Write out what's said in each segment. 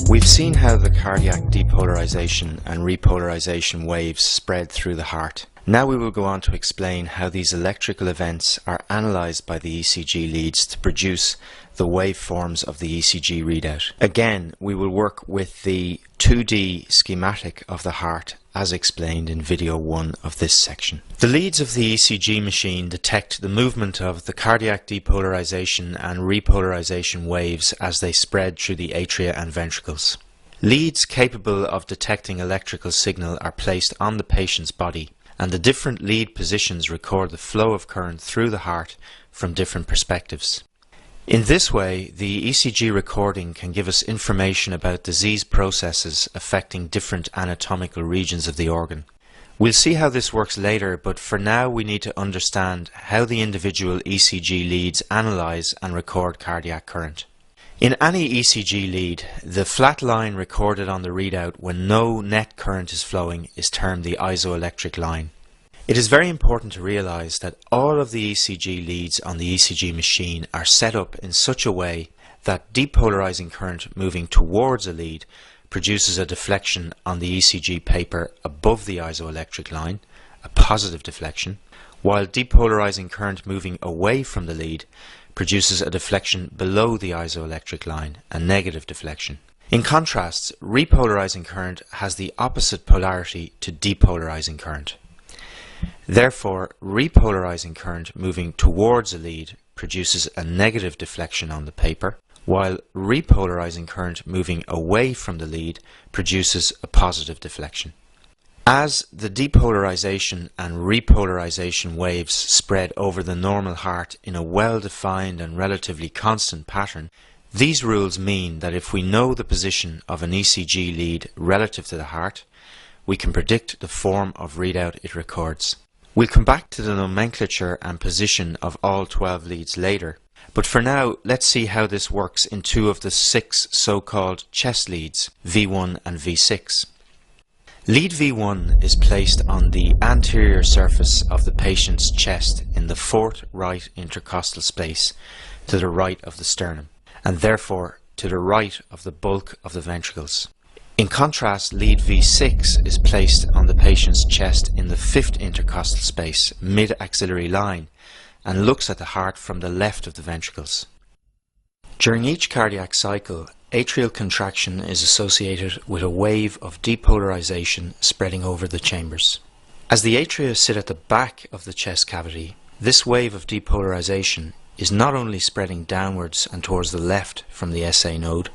We've seen how the cardiac depolarization and repolarization waves spread through the heart. Now we will go on to explain how these electrical events are analysed by the ECG leads to produce the waveforms of the ECG readout. Again, we will work with the 2D schematic of the heart as explained in video 1 of this section. The leads of the ECG machine detect the movement of the cardiac depolarization and repolarization waves as they spread through the atria and ventricles. Leads capable of detecting electrical signal are placed on the patient's body, and the different lead positions record the flow of current through the heart from different perspectives. In this way, the ECG recording can give us information about disease processes affecting different anatomical regions of the organ. We'll see how this works later, but for now we need to understand how the individual ECG leads analyze and record cardiac current. In any ECG lead, the flat line recorded on the readout when no net current is flowing is termed the isoelectric line. It is very important to realize that all of the ECG leads on the ECG machine are set up in such a way that depolarizing current moving towards a lead produces a deflection on the ECG paper above the isoelectric line, a positive deflection, while depolarizing current moving away from the lead produces a deflection below the isoelectric line, a negative deflection. In contrast, repolarizing current has the opposite polarity to depolarizing current. Therefore, repolarizing current moving towards a lead produces a negative deflection on the paper, while repolarizing current moving away from the lead produces a positive deflection. As the depolarization and repolarization waves spread over the normal heart in a well-defined and relatively constant pattern, these rules mean that if we know the position of an ECG lead relative to the heart, we can predict the form of readout it records. We'll come back to the nomenclature and position of all 12 leads later, but for now let's see how this works in two of the 6 so-called chest leads, V1 and V6. Lead V1 is placed on the anterior surface of the patient's chest in the 4th right intercostal space to the right of the sternum, and therefore to the right of the bulk of the ventricles. In contrast, lead V6 is placed on the patient's chest in the 5th intercostal space, mid-axillary line, and looks at the heart from the left of the ventricles. During each cardiac cycle, atrial contraction is associated with a wave of depolarization spreading over the chambers. As the atria sit at the back of the chest cavity, this wave of depolarization is not only spreading downwards and towards the left from the SA node,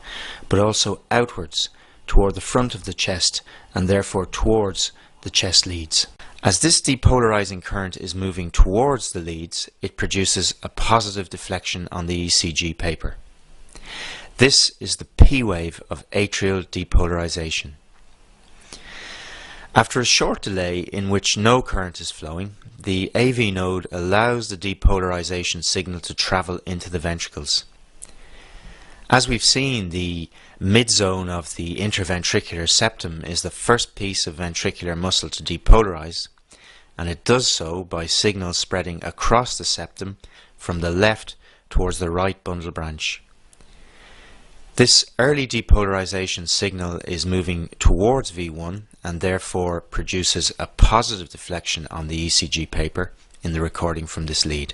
but also outwards toward the front of the chest and therefore towards the chest leads. As this depolarizing current is moving towards the leads, it produces a positive deflection on the ECG paper. This is the P wave of atrial depolarization. After a short delay in which no current is flowing, the AV node allows the depolarization signal to travel into the ventricles. As we've seen, the mid-zone of the interventricular septum is the first piece of ventricular muscle to depolarize, and it does so by signals spreading across the septum from the left towards the right bundle branch. This early depolarization signal is moving towards V1 and therefore produces a positive deflection on the ECG paper in the recording from this lead.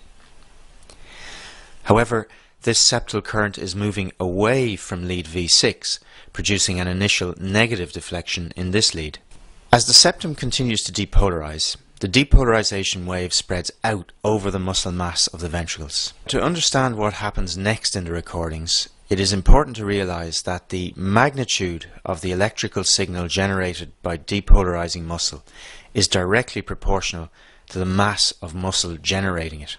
However, this septal current is moving away from lead V6, producing an initial negative deflection in this lead. As the septum continues to depolarize, the depolarization wave spreads out over the muscle mass of the ventricles. To understand what happens next in the recordings, it is important to realize that the magnitude of the electrical signal generated by depolarizing muscle is directly proportional to the mass of muscle generating it.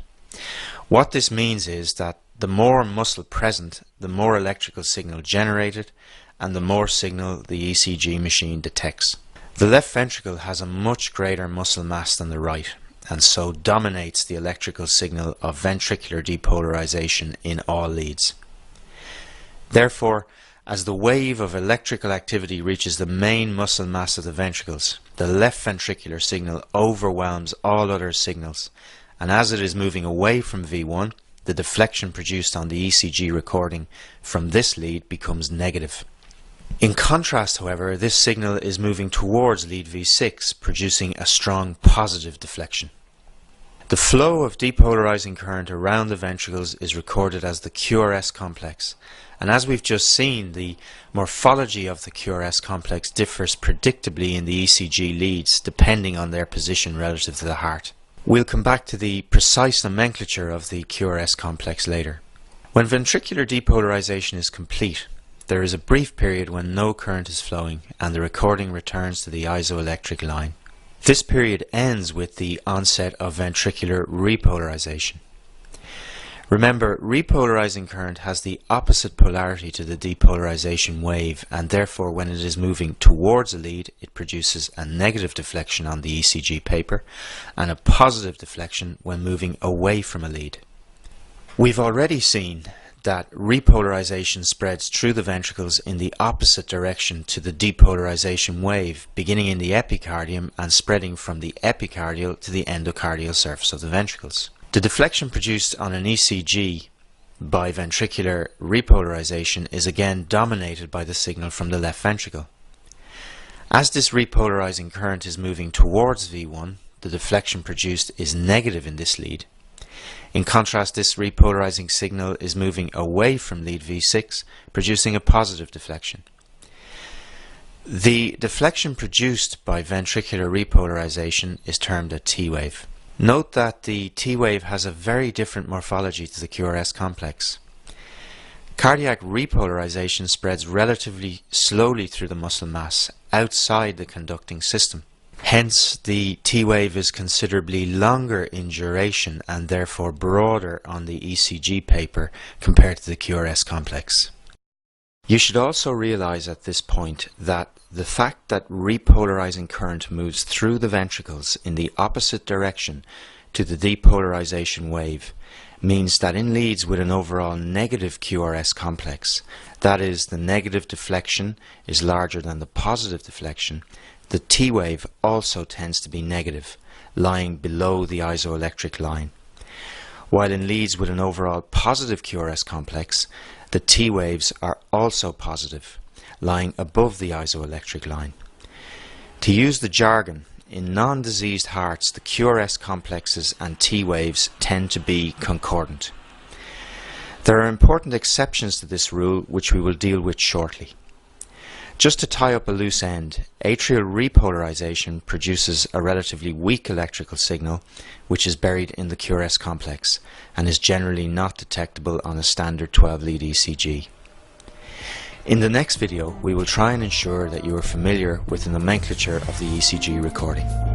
What this means is that the more muscle present, the more electrical signal generated, and the more signal the ECG machine detects. The left ventricle has a much greater muscle mass than the right, and so dominates the electrical signal of ventricular depolarization in all leads. Therefore, as the wave of electrical activity reaches the main muscle mass of the ventricles, the left ventricular signal overwhelms all other signals, and as it is moving away from V1, the deflection produced on the ECG recording from this lead becomes negative. In contrast, however, this signal is moving towards lead V6, producing a strong positive deflection. The flow of depolarizing current around the ventricles is recorded as the QRS complex, and as we've just seen, the morphology of the QRS complex differs predictably in the ECG leads depending on their position relative to the heart. We'll come back to the precise nomenclature of the QRS complex later. When ventricular depolarization is complete, there is a brief period when no current is flowing and the recording returns to the isoelectric line. This period ends with the onset of ventricular repolarization. Remember, repolarizing current has the opposite polarity to the depolarization wave, and therefore when it is moving towards a lead, it produces a negative deflection on the ECG paper and a positive deflection when moving away from a lead. We've already seen that repolarization spreads through the ventricles in the opposite direction to the depolarization wave, beginning in the epicardium and spreading from the epicardial to the endocardial surface of the ventricles. The deflection produced on an ECG by ventricular repolarization is again dominated by the signal from the left ventricle. As this repolarizing current is moving towards V1, the deflection produced is negative in this lead. In contrast, this repolarizing signal is moving away from lead V6, producing a positive deflection. The deflection produced by ventricular repolarization is termed a T wave. Note that the T wave has a very different morphology to the QRS complex. Cardiac repolarization spreads relatively slowly through the muscle mass outside the conducting system. Hence, the T wave is considerably longer in duration and therefore broader on the ECG paper compared to the QRS complex. You should also realize at this point that the fact that repolarizing current moves through the ventricles in the opposite direction to the depolarization wave means that in leads with an overall negative QRS complex, that is, the negative deflection is larger than the positive deflection, the T wave also tends to be negative, lying below the isoelectric line. While in leads with an overall positive QRS complex, the T waves are also positive, lying above the isoelectric line. To use the jargon, in non-diseased hearts, the QRS complexes and T waves tend to be concordant. There are important exceptions to this rule which we will deal with shortly. Just to tie up a loose end, atrial repolarization produces a relatively weak electrical signal which is buried in the QRS complex and is generally not detectable on a standard 12-lead ECG. In the next video, we will try and ensure that you are familiar with the nomenclature of the ECG recording.